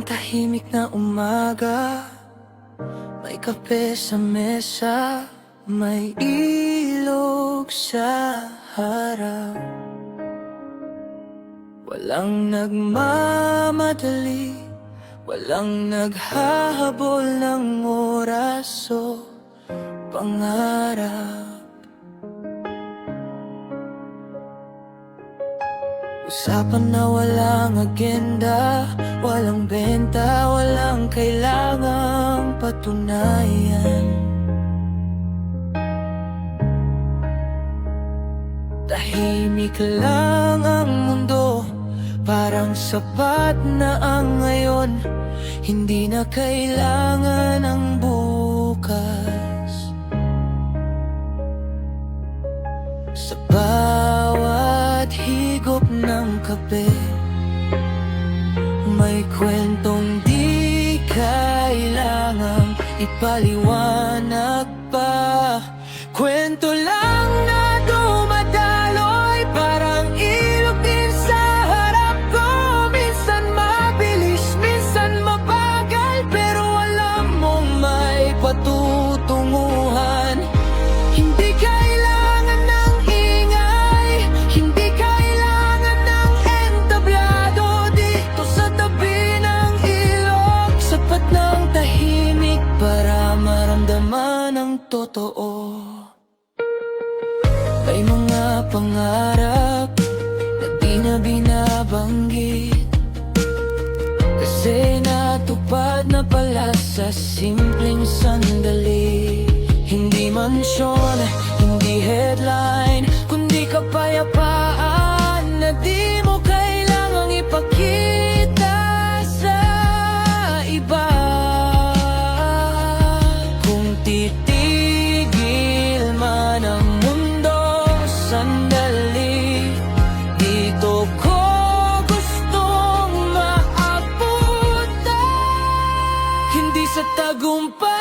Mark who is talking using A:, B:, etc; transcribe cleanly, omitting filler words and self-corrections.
A: Isang tahimik na umaga, may kape sa mesa, may ilog sa harap. Walang nagmamadali, walang naghahabol ng oras o pangarap. Usapan na walang agenda, walang benta, walang kailangang patunayan. Tahimik lang ang mundo, parang sapat na ang ngayon. Hindi na kailangan ang bukas. Sa bawat higop ng kape, may kwentong di kailangang ipaliwanag pa. Kwento lang na dumadaloy, parang ilog din sa harap ko. Minsan mabilis, minsan mabagal, pero alam mong may patutunguhan. Hindi kailangan ng ingay, hindi kailangan ng entablado. Dito sa tabi ng ilog, sapat ng tahimik para maramdaman ang totoo. May mga pangarap na di na binabanggit, kasi natupad na pala sa simpleng sandali. Hindi mansyon, hindi headline, kundi kapayapaan na di mo kailangang ipakita sa iba. Kung titigil man ang mundo sandali, dito ko gustong maabutan. Hindi sa tagumpay